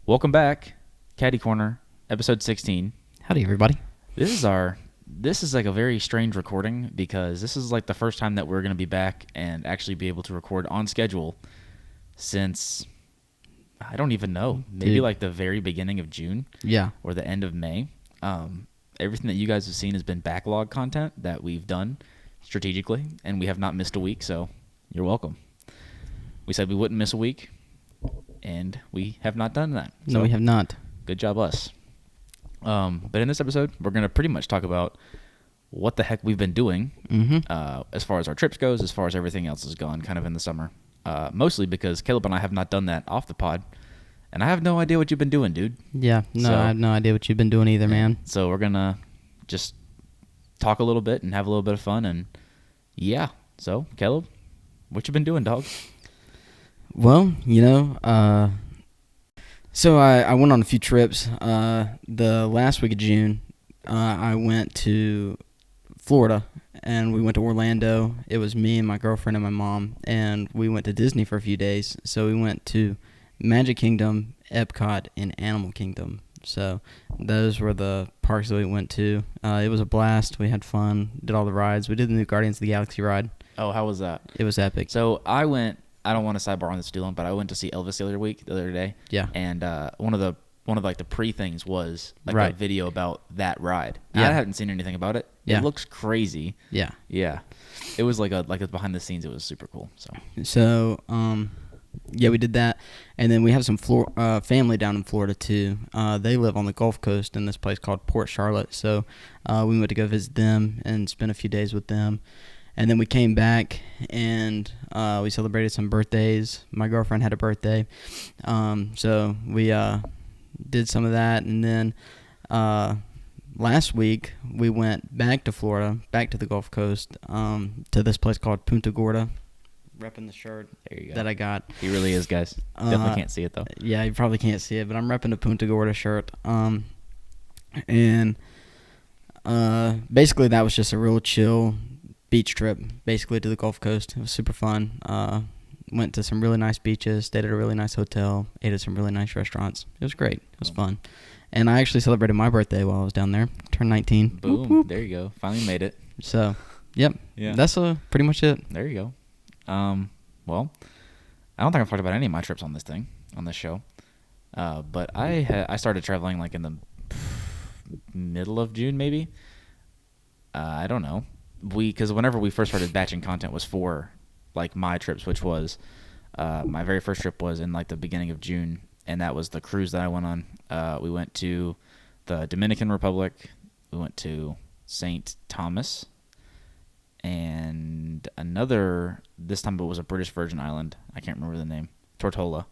Welcome back, Caddy Corner, episode 16. Howdy, everybody. This is like a very strange recording because this is like the first time that we're going to be back and actually be able to record on schedule since, I don't even know, maybe like the very beginning of June. Yeah. Or the end of May. Everything that you guys have seen has been backlog content that we've done strategically, and we have not missed a week, so you're welcome. We said we wouldn't miss a week, and we have not done that. No, we have not. Good job, us. But in this episode, we're going to pretty much talk about what the heck we've been doing as far as our trips goes, as far as everything else has gone kind of in the summer. Mostly because Caleb and I have not done that off the pod, and I have no idea what you've been doing, dude. Yeah, no, I have no idea what you've been doing either, man. So we're going to just talk a little bit and have a little bit of fun, and yeah. So, Caleb, what you been doing, dog? Well, so I went on a few trips. The last week of June, I went to Florida, and we went to Orlando. It was me and my girlfriend and my mom, and we went to Disney for a few days. So we went to Magic Kingdom, Epcot, and Animal Kingdom. So those were the parks that we went to. It was a blast. We had fun, did all the rides. We did the new Guardians of the Galaxy ride. Oh, how was that? It was epic. So I don't want to sidebar on this too long, but I went to see Elvis the other day. Yeah. And one of the like the pre things was like right. a video about that ride. Yeah. I hadn't seen anything about it. Yeah. It looks crazy. Yeah. Yeah. It was like a behind the scenes. It was super cool. So yeah, we did that, and then we have some family down in Florida too. They live on the Gulf Coast in this place called Port Charlotte. So we went to go visit them and spend a few days with them. And then we came back, and we celebrated some birthdays. My girlfriend had a birthday, so we did some of that. And then last week, we went back to Florida, back to the Gulf Coast, to this place called Punta Gorda. Repping the shirt there you go. that I got. He really is, guys. Definitely can't see it, though. Yeah, you probably can't see it, but I'm repping the Punta Gorda shirt. And basically, that was just a real chill beach trip, basically, to the Gulf Coast. It was super fun. Went to some really nice beaches, stayed at a really nice hotel, ate at some really nice restaurants. It was great. It was fun. And I actually celebrated my birthday while I was down there. Turned 19. Boom. Whoop, whoop. There you go. Finally made it. So, yep. Yeah. That's pretty much it. There you go. Well, I don't think I've talked about any of my trips on this show. But I started traveling like in the middle of June, maybe. I don't know. Because whenever we first started batching content was for like my trips, which was my very first trip was in like the beginning of June, and that was the cruise that I went on. We went to the Dominican Republic. We went to St. Thomas. And this time it was a British Virgin Island. I can't remember the name. Tortola.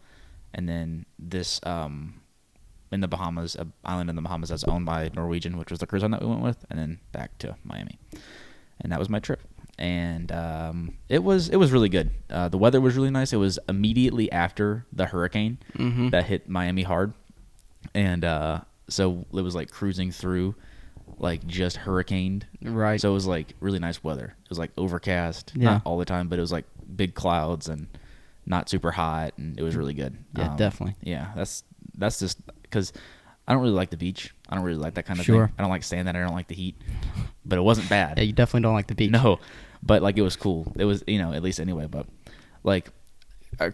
And then this in the Bahamas, an island in the Bahamas that's owned by Norwegian, which was the cruise line that we went with, and then back to Miami. And that was my trip. And it was really good. The weather was really nice. It was immediately after the hurricane that hit Miami hard. And so it was like cruising through like just hurricaned. Right. So it was like really nice weather. It was like overcast, not all the time, but it was like big clouds and not super hot, and it was really good. Yeah, definitely. Yeah, that's just because I don't really like the beach. I don't really like that kind of Sure. thing. I don't like staying there. I don't like the heat, but it wasn't bad. Yeah, you definitely don't like the beach. No, but like it was cool. It was, at least anyway. But like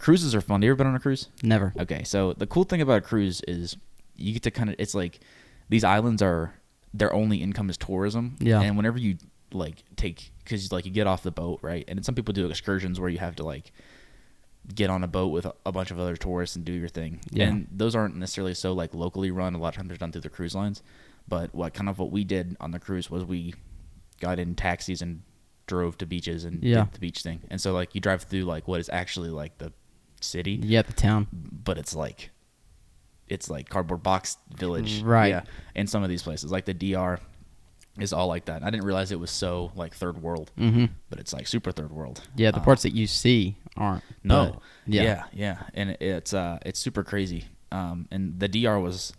cruises are fun. You ever been on a cruise? Never. Okay, so the cool thing about a cruise is you get to it's like these islands are, their only income is tourism. Yeah. And whenever you like because like you get off the boat, right? And some people do excursions where you have to like get on a boat with a bunch of other tourists and do your thing. Yeah. And those aren't necessarily so like locally run. A lot of times they're done through the cruise lines. But what we did on the cruise was we got in taxis and drove to beaches and did the beach thing. And so like you drive through like what is actually like the city. Yeah, the town. But it's like cardboard box village. Right. Yeah. In some of these places, like the DR is all like that. I didn't realize it was so like third world, but it's like super third world. Yeah, the parts that you see aren't. No. Yeah. Yeah. And it's super crazy. And the DR was,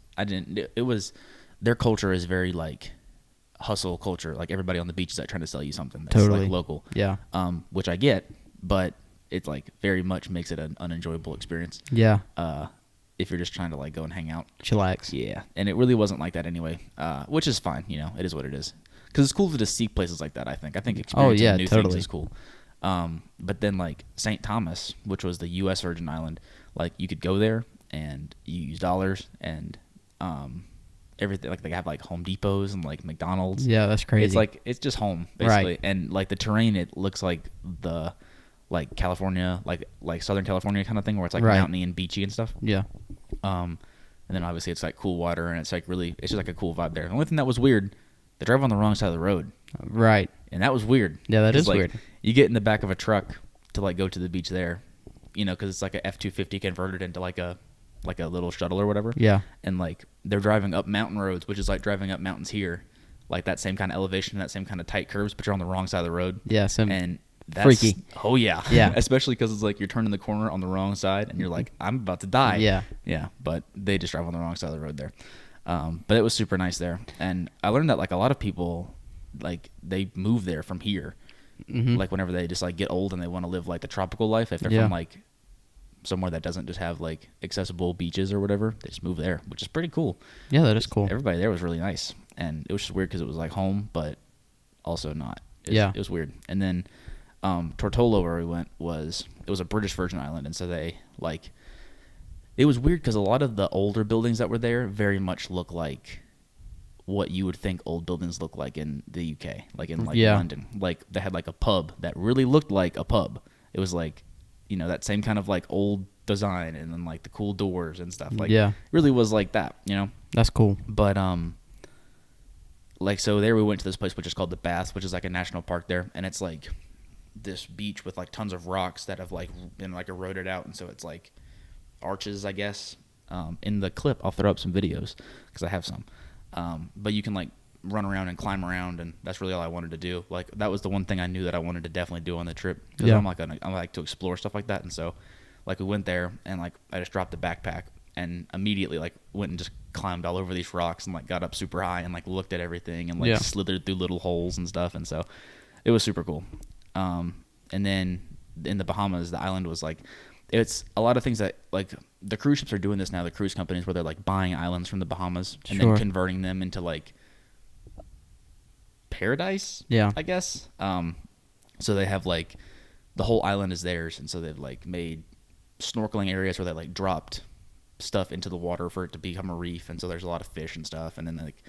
their culture is very like hustle culture. Like everybody on the beach is like trying to sell you something that's Totally. like local. Yeah. Which I get, but it like very much makes it an unenjoyable experience. Yeah. if you're just trying to like go and hang out. Chillax. Yeah, and it really wasn't like that anyway, which is fine. It is what it is. Because it's cool to just see places like that. I think experiencing new things is cool. But then like St. Thomas, which was the U.S. Virgin Island, like you could go there and you use dollars and everything. Like they have like Home Depots and like McDonald's. Yeah, that's crazy. It's like it's just home basically, Right. and like the terrain, it looks like the like California, like Southern California kind of thing, where it's like Right. mountainy and beachy and stuff. Yeah. And then obviously it's like cool water and it's like really, it's just like a cool vibe there. The only thing that was weird, they drive on the wrong side of the road. Right. And that was weird. Yeah, that is like, weird. You get in the back of a truck to like go to the beach there, because it's like a F-250 converted into like a little shuttle or whatever. Yeah. And like they're driving up mountain roads, which is like driving up mountains here, like that same kind of elevation, that same kind of tight curves, but you're on the wrong side of the road. Yeah. And that's freaky. Oh yeah. Yeah. Especially because it's like you're turning the corner on the wrong side and you're like, I'm about to die. Yeah. Yeah. But they just drive on the wrong side of the road there. But it was super nice there. And I learned that like a lot of people, like they move there from here. Mm-hmm. Like whenever they just like get old and they want to live like the tropical life, if they're Yeah. from like somewhere that doesn't just have like accessible beaches or whatever, they just move there, which is pretty cool. Yeah, that is cool. Everybody there was really nice. And it was just weird because it was like home, but also not. It was weird. And then Tortola, where we went, it was a British Virgin Island, and so they like it was weird because a lot of the older buildings that were there very much look like what you would think old buildings look like in the UK, like in like London. Like they had like a pub that really looked like a pub. It was like that same kind of like old design, and then like the cool doors and stuff. Like it really was like that. That's cool. But like so there we went to this place which is called the Bath, which is like a national park there, and it's like this beach with like tons of rocks that have like been like eroded out, and so it's like arches, I guess. In the clip I'll throw up some videos because I have some, but you can like run around and climb around, and that's really all I wanted to do. Like that was the one thing I knew that I wanted to definitely do on the trip, because I like to explore stuff like that. And so like we went there and like I just dropped the backpack and immediately like went and just climbed all over these rocks and like got up super high and like looked at everything and like slithered through little holes and stuff, and so it was super cool. And then in the Bahamas, the island was like, it's a lot of things that like the cruise ships are doing this now, the cruise companies, where they're like buying islands from the Bahamas and then converting them into like paradise, I guess. So they have like the whole island is theirs, and so they've like made snorkeling areas where they like dropped stuff into the water for it to become a reef, and so there's a lot of fish and stuff. And then like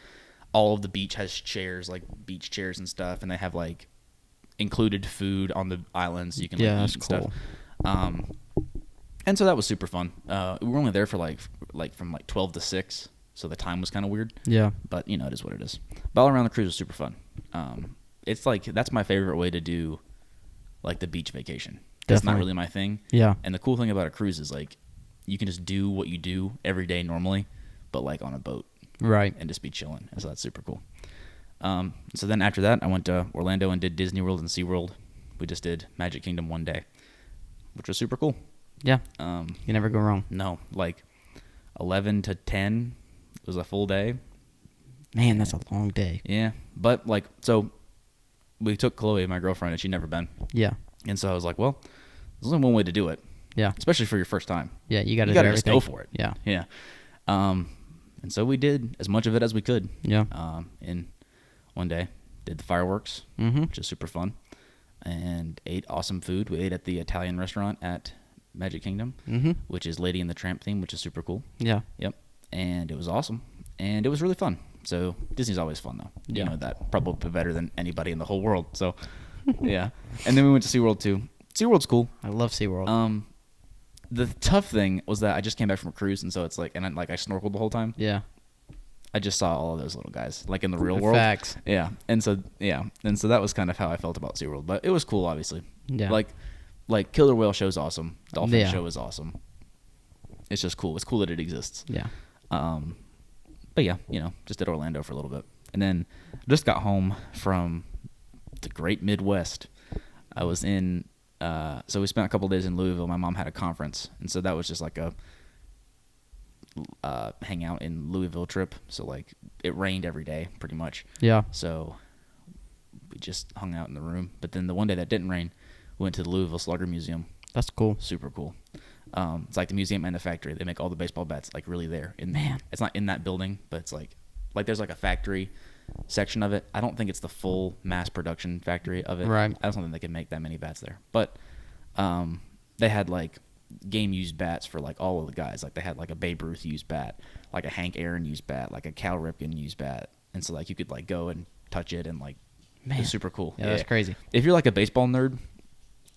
all of the beach has chairs, like beach chairs and stuff, and they have like included food on the islands, so you can like, eat that's and cool. stuff. And so that was super fun. We were only there for like from like 12 to 6, so the time was kind of weird. Yeah. But it is what it is. But all around the cruise was super fun. It's like that's my favorite way to do like the beach vacation. That's not really my thing. Yeah. And the cool thing about a cruise is like you can just do what you do every day normally, but like on a boat. Right. And just be chilling. And so that's super cool. So then after that, I went to Orlando and did Disney World and SeaWorld. We just did Magic Kingdom one day, which was super cool. Yeah. You never go wrong. No, like 11 to 10 was a full day. Man, that's a long day. Yeah. But like, so we took Chloe, my girlfriend, and she'd never been. Yeah. And so I was like, well, there's only one way to do it. Yeah. Especially for your first time. Yeah, you got to just go for it. Yeah. Yeah. And so we did as much of it as we could. Yeah. In one day, did the fireworks, which is super fun, and ate awesome food. We ate at the Italian restaurant at Magic Kingdom, which is Lady and the Tramp theme, which is super cool. Yeah. Yep. And it was awesome, and it was really fun. So Disney's always fun, though. You know that, probably better than anybody in the whole world. So yeah. And then we went to SeaWorld too. SeaWorld's cool. I love SeaWorld. The tough thing was that I just came back from a cruise, and so it's like, and I snorkeled the whole time. Yeah. I just saw all of those little guys, like in the real world. Facts. Yeah. And so that was kind of how I felt about SeaWorld. But it was cool, obviously. Yeah. Like Killer Whale show's awesome. Dolphin show is awesome. It's just cool. It's cool that it exists. Yeah. But yeah, just did Orlando for a little bit. And then just got home from the great Midwest. I was in, so we spent a couple days in Louisville. My mom had a conference. And so that was just like a hang out in Louisville trip. So like it rained every day pretty much. Yeah. So we just hung out in the room. But then the one day that didn't rain, we went to the Louisville Slugger Museum. That's cool. Super cool. It's like the museum and the factory. They make all the baseball bats like really there. Man. It's not in that building, but it's like there's like a factory section of it. I don't think it's the full mass production factory of it. Right. I don't think they can make that many bats there. But they had like game used bats for like all of the guys. Like they had like a Babe Ruth used bat, like a Hank Aaron used bat, like a Cal Ripken used bat. And so like you could like go and touch it and like Man. it's super cool. Yeah, that's crazy. If you're like a baseball nerd,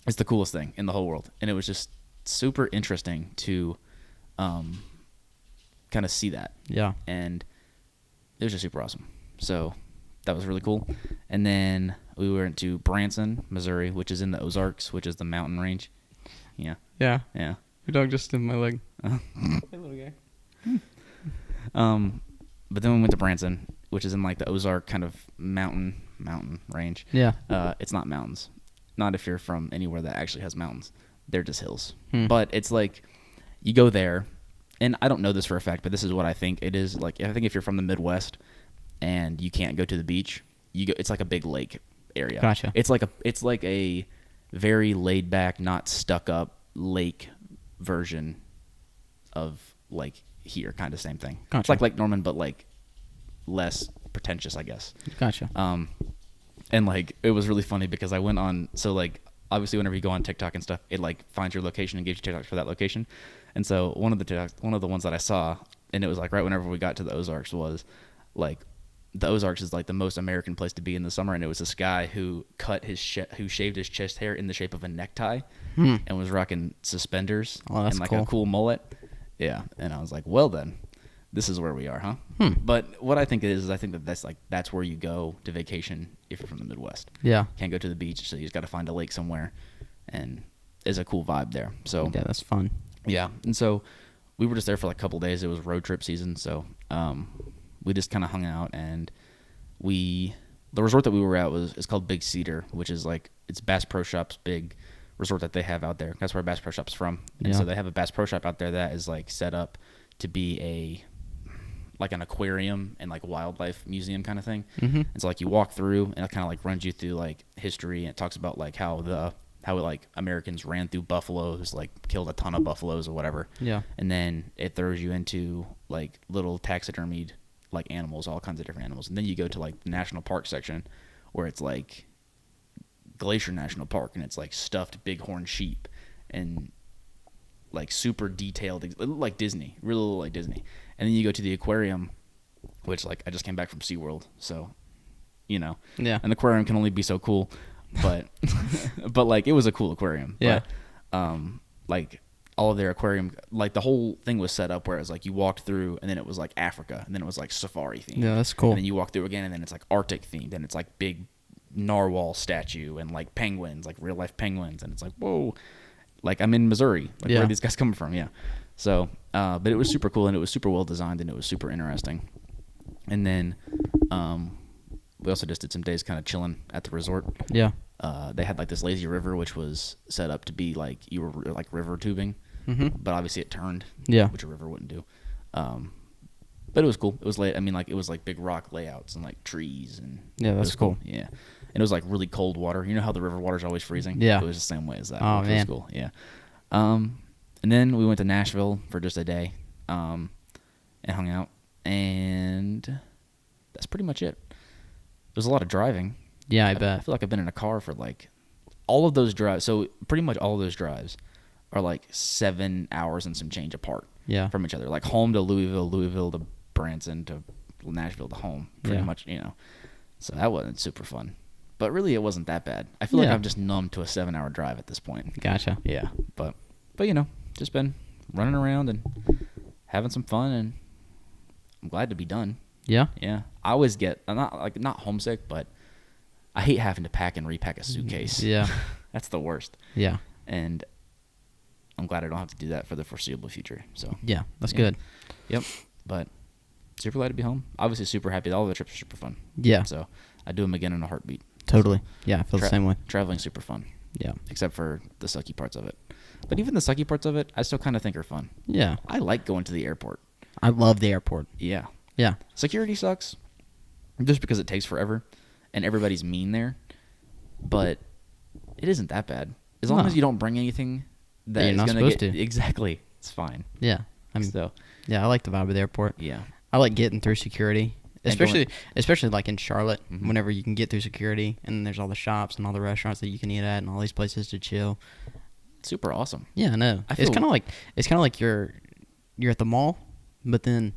it's the coolest thing in the whole world. And it was just super interesting to kind of see that. Yeah. And it was just super awesome. So that was really cool. And then we went to Branson, Missouri, which is in the Ozarks, which is the mountain range. Yeah. Yeah. Yeah. Your dog just in my leg. Uh-huh. Hey, little guy. But then we went to Branson, which is in like the Ozark kind of mountain range. Yeah. It's not mountains. Not if you're from anywhere that actually has mountains. They're just hills. Hmm. But it's like you go there, and I don't know this for a fact, but this is what I think it is. Like I think if you're from the Midwest and you can't go to the beach, you go. It's like a big lake area. Gotcha. It's like a very laid back, not stuck up lake version of like here, kind of same thing. Gotcha. It's like Lake Norman, but like less pretentious, I guess. Gotcha. And like it was really funny because I went on, so like obviously whenever you go on TikTok and stuff, it like finds your location and gives you TikToks for that location. And so one of the ones that I saw, and it was like right whenever we got to the Ozarks, was like the Ozarks is like the most American place to be in the summer, and it was this guy who who shaved his chest hair in the shape of a necktie and was rocking suspenders that's and like cool. a cool mullet. Yeah, and I was like, well then, this is where we are, huh? But what I think it is I think that's where you go to vacation if you're from the Midwest. Yeah. Can't go to the beach, so you just got to find a lake somewhere, and there's a cool vibe there. So Yeah, that's fun. yeah, and so we were just there for like a couple days. It was road trip season, so we just kind of hung out, and the resort that we were at is called Big Cedar, which is like it's Bass Pro Shop's big resort that they have out there. That's where Bass Pro Shop's from, and Yeah. so they have a Bass Pro Shop out there that is like set up to be like an aquarium and like wildlife museum kind of thing. Mm-hmm. And so like you walk through, and it kind of like runs you through like history, and it talks about like how like Americans ran through buffaloes, like killed a ton of buffaloes or whatever. Yeah. And then it throws you into like little taxidermied like animals, all kinds of different animals. And then you go to like the national park section where it's like Glacier National Park, and it's like stuffed bighorn sheep and like super detailed, like Disney, really like Disney. And then you go to the aquarium, which like I just came back from SeaWorld, so you know. Yeah. An aquarium can only be so cool, but but like it was a cool aquarium. Yeah. But, like all of their aquarium, like the whole thing was set up where it was like you walked through, and then it was like Africa, and then it was like safari themed. Yeah, that's cool. And then you walk through again, and then it's like Arctic themed, and it's like big narwhal statue and like penguins, like real life penguins, and it's like whoa, like I'm in Missouri. Like where are these guys coming from? Yeah. So, but it was super cool, and it was super well designed, and it was super interesting. And then we also just did some days kind of chilling at the resort. Yeah. They had like this lazy river, which was set up to be like you were like river tubing, but obviously it turned, Yeah. which a river wouldn't do. But it was cool. It was I mean, like it was like big rock layouts and like trees, and Yeah, it that's was cool. Yeah, and it was like really cold water. You know how the river water is always freezing? Yeah. It was the same way as that. Oh, which man. was cool. Yeah. And then we went to Nashville for just a day, and hung out, and that's pretty much it. There was a lot of driving. Yeah, I I bet. feel like I've been in a car for like all of those drives. So pretty much all of those drives are like 7 hours and some change apart Yeah. from each other. Like home to Louisville, Louisville to Branson to Nashville to home. Pretty Yeah. much, you know. So that wasn't super fun. But really, it wasn't that bad. I feel like Yeah. I'm just numb to a 7 hour drive at this point. Gotcha. Yeah, but you know, just been running around and having some fun, and I'm glad to be done. Yeah. Yeah, I always I'm not homesick, but I hate having to pack and repack a suitcase. Yeah. That's the worst. Yeah. And I'm glad I don't have to do that for the foreseeable future. So Yeah. That's Yeah. good. yep, but super glad to be home. Obviously, super happy. All the trips are super fun. Yeah. So I do them again in a heartbeat. Totally. Yeah, I feel the same way. Traveling's super fun. Yeah. Except for the sucky parts of it. But even the sucky parts of it, I still kind of think are fun. Yeah. I like going to the airport. I love the airport. Yeah. Yeah. Security sucks just because it takes forever and everybody's mean there. But it isn't that bad. As long No. as you don't bring anything that you're is not gonna supposed get to. exactly. It's fine. Yeah. I mean, So yeah, I like the vibe of the airport. yeah, I like getting through security, And going- especially like in Charlotte. Mhm. Whenever you can get through security, and there's all the shops and all the restaurants that you can eat at, and all these places to chill. super awesome. Yeah, I know. I It's feel- kind of like you're at the mall, but then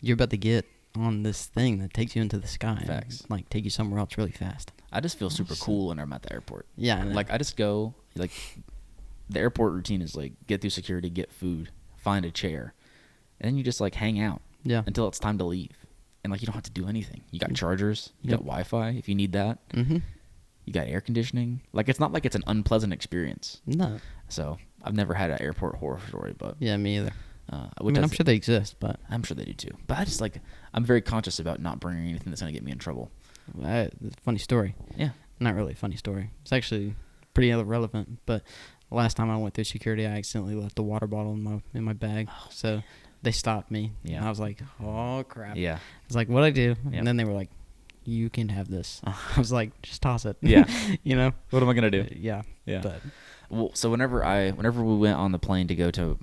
you're about to get on this thing that takes you into the sky. and, Facts. like take you somewhere else really fast. I just feel super cool when I'm at the airport. Yeah, I know. Like I just go like the airport routine is like get through security, get food, find a chair, and then you just like hang out Yeah. until it's time to leave. And like you don't have to do anything. You got chargers, you Yep. got Wi-Fi if you need that. Mm-hmm. You got air conditioning. Like it's not like it's an unpleasant experience. No. So I've never had an airport horror story, but Yeah, me either. I which mean, I'm is- sure they exist, but I'm sure they do too. But I just like I'm very conscious about not bringing anything that's gonna get me in trouble. funny story. Yeah. Not really a funny story. It's actually pretty irrelevant. But the last time I went through security, I accidentally left a water bottle in my bag. So they stopped me. Yeah. And I was like, oh crap. Yeah. I was like, what'd I do? Yeah. And then they were like, you can have this. I was like, just toss it. Yeah. You know. What am I gonna do? Yeah. Yeah. But Well, so whenever we went on the plane to go to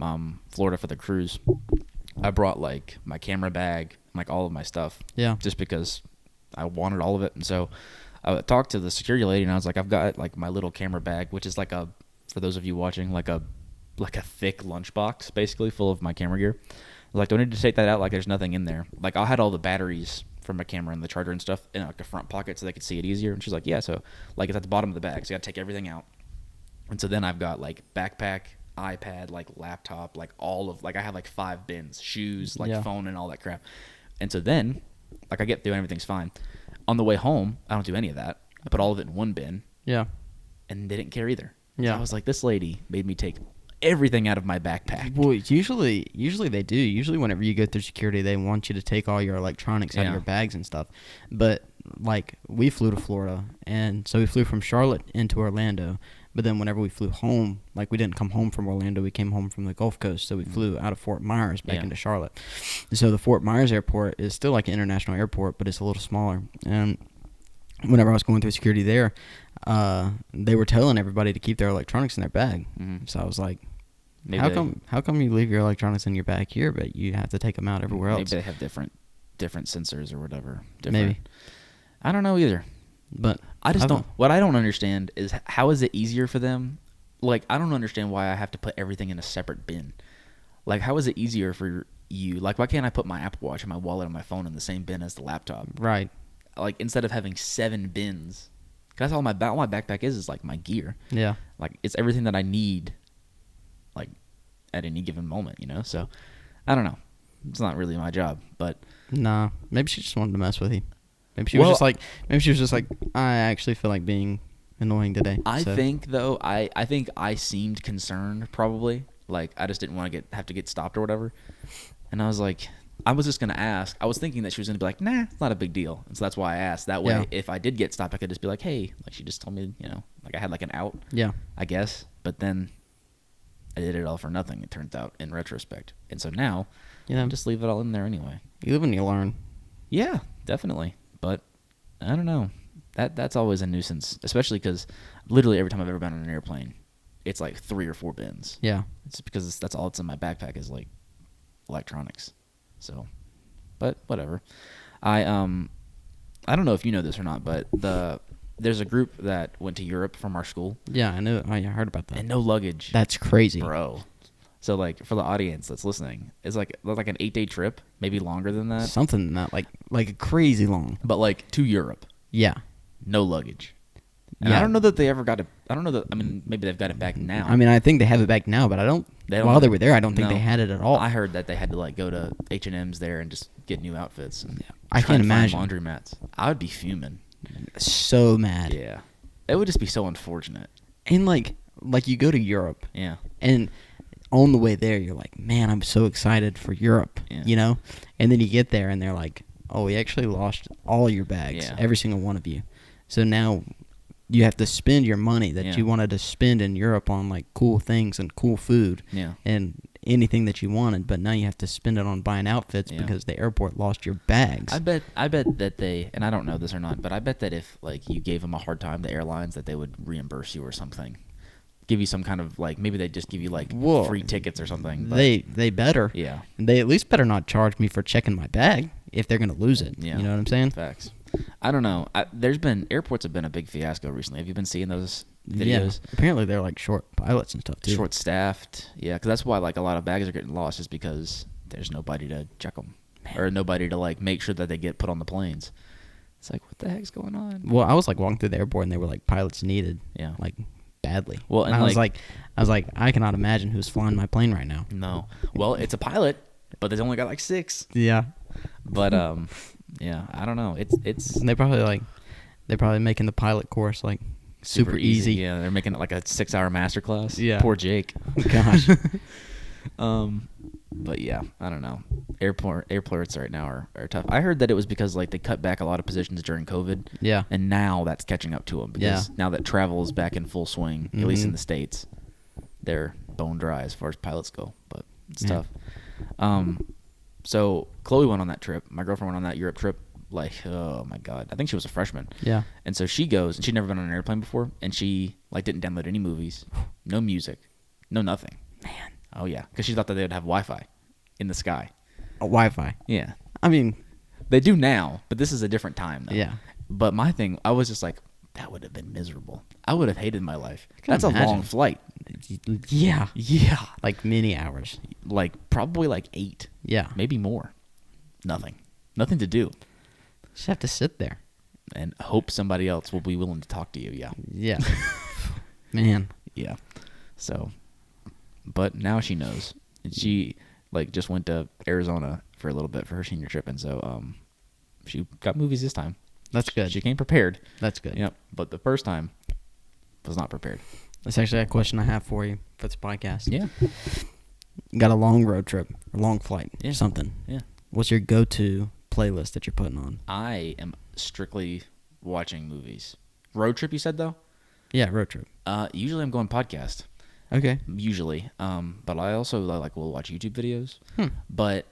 Florida for the cruise, I brought like my camera bag, like all of my stuff, yeah. just because I wanted all of it. And so I talked to the security lady, and I was like, I've got like my little camera bag, which is like for those of you watching, like a thick lunchbox, basically full of my camera gear. I was like, do I need to take that out? Like, there's nothing in there. Like, I had all the batteries from my camera and the charger and stuff in like a front pocket so they could see it easier. And she's like, yeah, so like it's at the bottom of the bag, so you got to take everything out. And so then I've got like backpack, iPad, like laptop, like all of like I have like 5 bins, shoes, like Yeah. phone and all that crap. And so then like I get through and everything's fine. On the way home, I don't do any of that. I put all of it in one bin, Yeah. and they didn't care either. Yeah. So I was like, this lady made me take everything out of my backpack. Well, usually they do. Usually, whenever you go through security, they want you to take all your electronics out Yeah. of your bags and stuff. But like we flew to Florida, and so we flew from Charlotte into Orlando. But then whenever we flew home, like we didn't come home from Orlando, we came home from the Gulf Coast. So we flew out of Fort Myers back Yeah. into Charlotte. And so the Fort Myers airport is still like an international airport, but it's a little smaller. And whenever I was going through security there, they were telling everybody to keep their electronics in their bag. Mhm. So I was like, Maybe how come you leave your electronics in your bag here, but you have to take them out everywhere else? Maybe they have different sensors or whatever. Maybe. I don't know either. But I just I've- don't. What I don't understand is how is it easier for them? Like I don't understand why I have to put everything in a separate bin. Like how is it easier for you? Like why can't I put my Apple Watch and my wallet and my phone in the same bin as the laptop? Right. Like instead of having 7 bins, because that's all my backpack is like my gear. Yeah. Like it's everything that I need. Like at any given moment, you know. So I don't know. It's not really my job, but Nah. Maybe she just wanted to mess with you. Maybe she Well- was just like, I actually feel like being annoying today. I So, think though I think I seemed concerned probably. Like I just didn't want to have to get stopped or whatever. And I was like, I was just gonna ask. I was thinking that she was gonna be like, nah, it's not a big deal. And so that's why I asked. That way, Yeah. if I did get stopped, I could just be like, hey, like she just told me, you know, like I had like an out, Yeah. I guess. But then I did it all for nothing. It turns out in retrospect. And so now, You know, I just leave it all in there anyway. you live and you learn. Yeah, definitely. But I don't know. That's always a nuisance, especially because literally every time I've ever been on an airplane, it's like 3 or 4 bins. Yeah. It's because that's all that's in my backpack is like electronics. So, but whatever. I don't know if you know this or not, but there's a group that went to Europe from our school Yeah, I know. I heard about that. and no luggage. That's crazy. Bro. So like for the audience that's listening, it's like an 8-day trip, maybe longer than that, Something that like crazy long. but like to Europe, Yeah. no luggage. And Yeah. I don't know that they ever got it. I don't know that. I mean, maybe they've got it back now. I mean, I think they have it back now, but I don't. They don't while have they it. were there, I don't think No. they had it at all. I heard that they had to like go to H&M's there and just get new outfits. And I try can't and find imagine. laundromats. I would be fuming. So mad. Yeah, it would just be so unfortunate. And like you go to Europe, Yeah, and on the way there, you're like, man, I'm so excited for Europe, Yeah. you know? And then you get there, and they're like, oh, we actually lost all your bags, Yeah. every single one of you. So now you have to spend your money that Yeah. you wanted to spend in Europe on, like, cool things and cool food yeah. and anything that you wanted, but now you have to spend it on buying outfits Yeah. because the airport lost your bags. I bet that they, and I don't know this or not, but I bet that if like you gave them a hard time, the airlines, that they would reimburse you or something. give you some kind of like maybe they just give you like Whoa. free tickets or something. But They better. yeah, They at least better not charge me for checking my bag if they're gonna lose it. Yeah. You know what I'm saying? facts. I don't know. Airports have been a big fiasco recently. Have you been seeing those videos? Yeah. Apparently they're like short pilots and stuff too. Short staffed. Yeah, because that's why like a lot of bags are getting lost, is because there's nobody to check them or nobody to like make sure that they get put on the planes. It's like, what the heck's going on? Well, I was like walking through the airport and they were like pilots needed. Yeah. Like badly. Well, and I was like, I cannot imagine who's flying my plane right now. No. Well, it's a pilot, but there's only got like 6. Yeah. But yeah, I don't know. It's And they're probably making the pilot course like super easy. Yeah, they're making it like a 6-hour masterclass. Yeah. Poor Jake. Gosh. But yeah, I don't know. Airports right now are tough. I heard that it was because like they cut back a lot of positions during COVID. Yeah. And now that's catching up to them because now that travel is back in full swing, at least in the States, they're bone dry as far as pilots go. But it's tough. So Chloe went on that trip. My girlfriend went on that Europe trip. Like, oh my God, I think she was a freshman. Yeah. And so she goes, and she'd never been on an airplane before, and she like didn't download any movies, no music, no nothing. Man. Oh yeah, because she thought that they would have Wi-Fi in the sky. Wi-Fi. Yeah, I mean, they do now, but this is a different time though. yeah. But my thing, I was just like, that would have been miserable. I would have hated my life. can That's a imagine. long flight. Yeah. Yeah, Like many hours. like probably like 8, Yeah. maybe more. Nothing to do, Just have to sit there. and hope somebody else will be willing to talk to you. Yeah, Yeah. Man. yeah. So, but now she knows. And she like just went to Arizona for a little bit for her senior trip, and so she got movies this time. That's good. She came prepared. That's good. Yep. But the first time was not prepared. That's actually a question I have for you for this podcast. Yeah. Got a long road trip, or long flight, Yeah. something. Yeah. What's your go-to playlist that you're putting on? I am strictly watching movies. Road trip, you said though? Yeah, road trip. Usually I'm going podcast. Okay. Usually. But I also like will watch YouTube videos. Hmm. But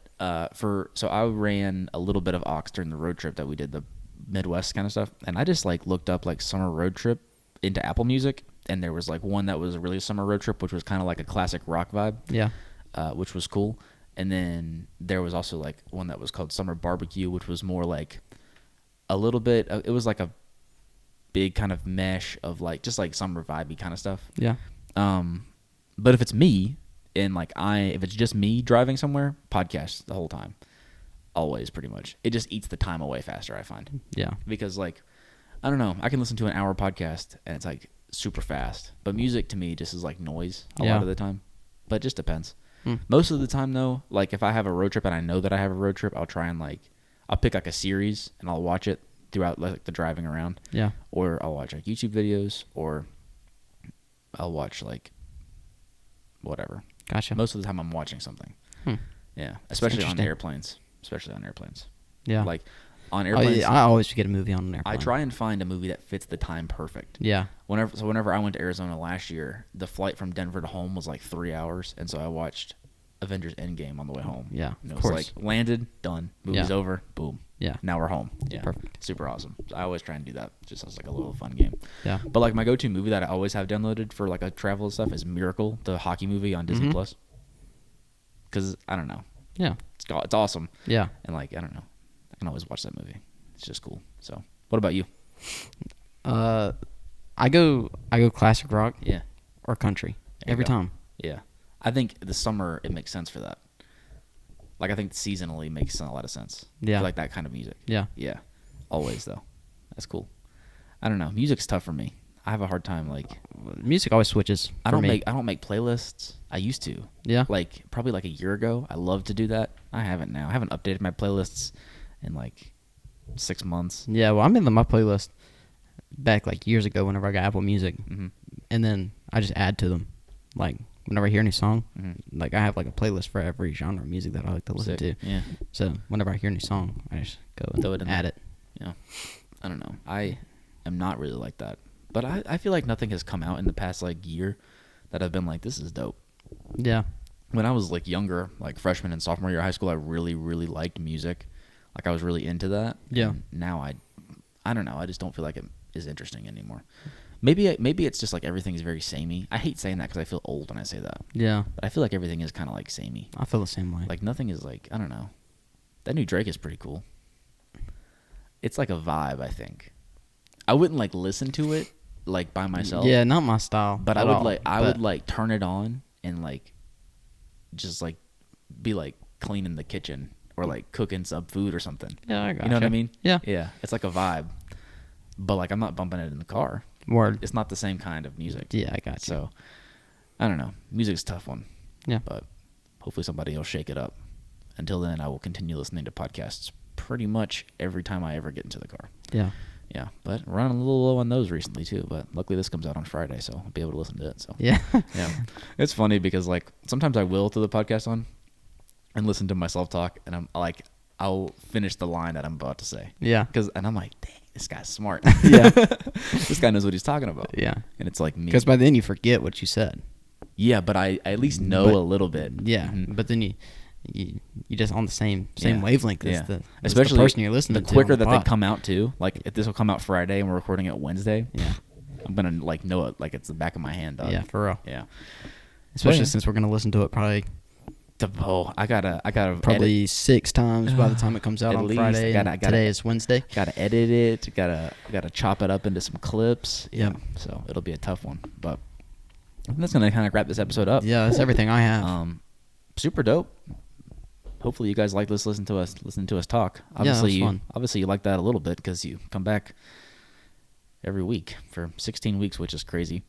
so I ran a little bit of aux during the road trip that we did, the Midwest kind of stuff, and I just like looked up like summer road trip into Apple Music, and there was like one that was really a summer road trip, which was kind of like a classic rock vibe. Yeah. Which was cool. And then there was also like one that was called Summer Barbecue, which was more like a little bit. It was like a big kind of mesh of like just like summer vibey kind of stuff. Yeah. But if it's me and like if it's just me driving somewhere, podcast the whole time, always pretty much. It just eats the time away faster, I find. Yeah. Because like I don't know, I can listen to an hour podcast and it's like super fast, but music to me just is like noise a lot of the time. But it just depends. Most of the time though, like if I have a road trip and I know that I have a road trip, I'll try and like I'll pick like a series and I'll watch it throughout like the driving around. Yeah. Or I'll watch like YouTube videos, or I'll watch like whatever. Gotcha. Most of the time I'm watching something. Yeah, especially on airplanes. Yeah. Like on airplanes, I always get a movie on an airplane. I try and find a movie that fits the time perfect. Yeah. Whenever I went to Arizona last year, the flight from Denver to home was like 3 hours, and so I watched Avengers Endgame on the way home. Yeah, And it of was course. like landed, done, movie's over, boom. Yeah. Now we're home. Yeah. Perfect. Super awesome. So I always try and do that, just as like a little fun game. Yeah. But like my go-to movie that I always have downloaded for like a travel and stuff is Miracle, the hockey movie on Disney Plus. Because I don't know, Yeah. it's awesome. Yeah. And like I don't know, I can always watch that movie. It's just cool. So what about you? I go classic rock Yeah. or country There you every go. time. Yeah. I think the summer it makes sense for that. Like I think seasonally makes a lot of sense. Yeah. For like that kind of music. Yeah. Yeah. Always though. That's cool. I don't know. Music's tough for me. I have a hard time like Music always switches. I for don't me. make playlists. I used to. Yeah. Like probably like a year ago. I love to do that. I haven't now. I haven't updated my playlists in like 6 months. Yeah. Well, I'm in my playlist back like years ago whenever I got Apple Music, and then I just add to them. Like whenever I hear any song, like I have like a playlist for every genre of music that I like to listen to. Yeah. So whenever I hear any song, I just go and Throw it in add there. it. Yeah. I don't know. I am not really like that. But I feel like nothing has come out in the past like year that I've been like, this is dope. Yeah. When I was like younger, like freshman and sophomore year of high school, I really, really liked music. Like I was really into that. Yeah. And now I don't know. I just don't feel like it is interesting anymore. Maybe it's just like everything is very samey. I hate saying that because I feel old when I say that. Yeah. But I feel like everything is kind of like samey. I feel the same way. Like nothing is like, I don't know. That new Drake is pretty cool. It's like a vibe, I think. I wouldn't like listen to it like by myself. Yeah, not my style. But I would like turn it on and like just like be like cleaning the kitchen or like cooking some food or something. Yeah, I got you know what I mean? Yeah. Yeah, it's like a vibe. But like I'm not bumping it in the car. Word. It's not the same kind of music. Yeah, I got you. So I don't know. Music's a tough one. Yeah. But hopefully somebody will shake it up. Until then, I will continue listening to podcasts pretty much every time I ever get into the car. Yeah. Yeah, but running a little low on those recently too. But luckily this comes out on Friday, so I'll be able to listen to it. So Yeah. yeah, it's funny because like sometimes I will throw the podcast on and listen to myself talk, and I'm like, I'll finish the line that I'm about to say. Yeah. And I'm like, dang, this guy's smart. Yeah. This guy knows what he's talking about. Yeah. And it's like me. Because by then you forget what you said. Yeah, but I at least know a little bit. Yeah. Mhm. But then you just on the same Yeah. wavelength as Yeah. the Especially the person you're listening the to. quicker on the that they pod. come out too. Like if this will come out Friday and we're recording it Wednesday, Yeah. I'm gonna like know it like it's the back of my hand. Dog. Yeah, for real. Yeah. Especially yeah. since we're gonna listen to it probably I gotta probably 6 times by the time it comes out At on least. Friday. And today is Wednesday. Gotta edit it. Gotta chop it up into some clips. Yeah. Yep. So it'll be a tough one, but that's gonna kind of wrap this episode up. Yeah, that's everything I have. Super dope. Hopefully you guys like this. Listen to us talk. Yeah, that was fun. Obviously you like that a little bit because you come back every week for 16 weeks, which is crazy.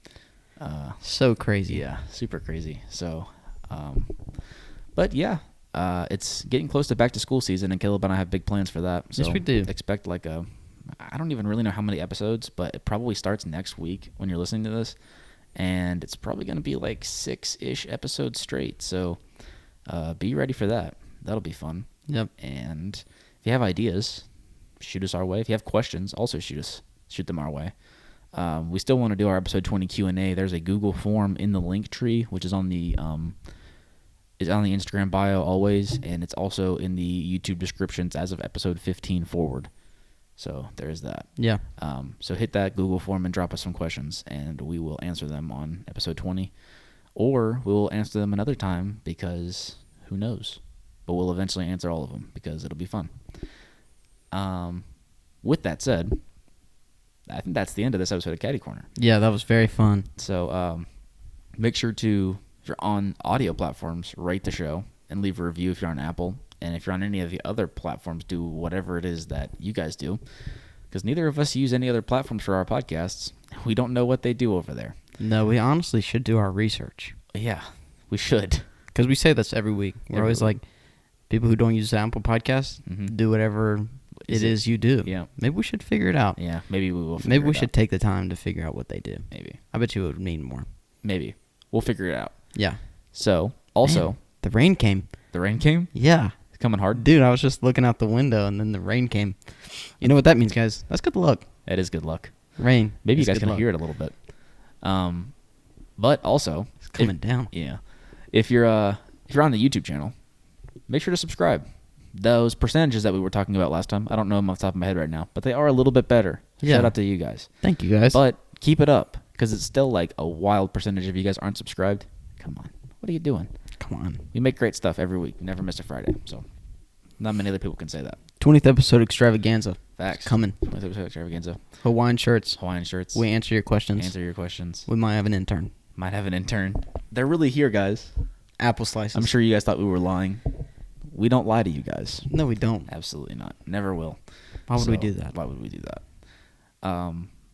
So crazy. Yeah, super crazy. So, but yeah, it's getting close to back to school season, and Caleb and I have big plans for that. So Yes, we do. Expect like I don't even really know how many episodes, but it probably starts next week when you're listening to this, and it's probably going to be like 6-ish episodes straight. So, be ready for that. That'll be fun. Yep. And if you have ideas, shoot us our way. If you have questions, also shoot them our way. We still want to do our episode 20 Q&A. There's a Google form in the link tree, which is on the Instagram bio always, and it's also in the YouTube descriptions as of episode 15 forward. So there's that. Yeah. So hit that Google form and drop us some questions, and we will answer them on episode 20, or we'll answer them another time because who knows? But we'll eventually answer all of them because it'll be fun. With that said, I think that's the end of this episode of Caddy Corner. Yeah, that was very fun. So make sure to, if you're on audio platforms, rate the show and leave a review if you're on Apple. And if you're on any of the other platforms, do whatever it is that you guys do. Because neither of us use any other platforms for our podcasts. We don't know what they do over there. No, we honestly should do our research. Yeah, we should. Because we say this every week. We're always like, people who don't use Apple Podcasts, do whatever it is you do. Yeah. Maybe we should figure it out. Yeah, maybe we will figure Maybe we it should out. take the time to figure out what they do. Maybe. I bet you it would mean more. Maybe. We'll figure it out. Yeah. So, also, Man, the rain came. the rain came? Yeah. It's coming hard? Dude, I was just looking out the window and then the rain came. You know what that means, guys? That's good luck. That is good luck. Rain. Maybe you is guys good can luck. hear it a little bit. But also, It's coming down. Yeah. If you're on the YouTube channel, make sure to subscribe. Those percentages that we were talking about last time, I don't know them off the top of my head right now, but they are a little bit better. Yeah. Shout out to you guys. Thank you, guys. But keep it up, because it's still like a wild percentage of you guys aren't subscribed. Come on. What are you doing? Come on. We make great stuff every week. Never miss a Friday. So not many other people can say that. 20th episode extravaganza. Facts. Coming. 20th episode extravaganza. Hawaiian shirts. Hawaiian shirts. We answer your questions. Answer your questions. We might have an intern. Might have an intern. They're really here, guys. Apple slices. I'm sure you guys thought we were lying. We don't lie to you guys. No, we don't. Absolutely not. Never will. Why would we do that? Why would we do that?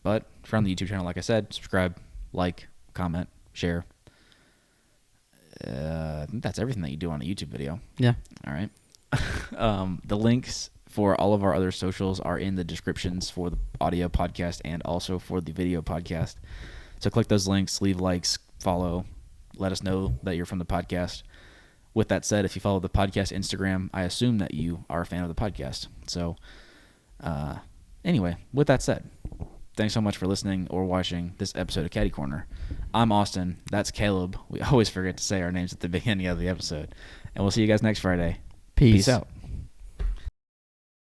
But if you're on the YouTube channel, like I said, subscribe, like, comment, share. I think that's everything that you do on a YouTube video. Yeah. All right. The links for all of our other socials are in the descriptions for the audio podcast and also for the video podcast. So click those links, leave likes, follow, let us know that you're from the podcast. With that said, if you follow the podcast Instagram, I assume that you are a fan of the podcast. So anyway, with that said, thanks so much for listening or watching this episode of Caddy Corner. I'm Austin. That's Caleb. We always forget to say our names at the beginning of the episode. And we'll see you guys next Friday. Peace out.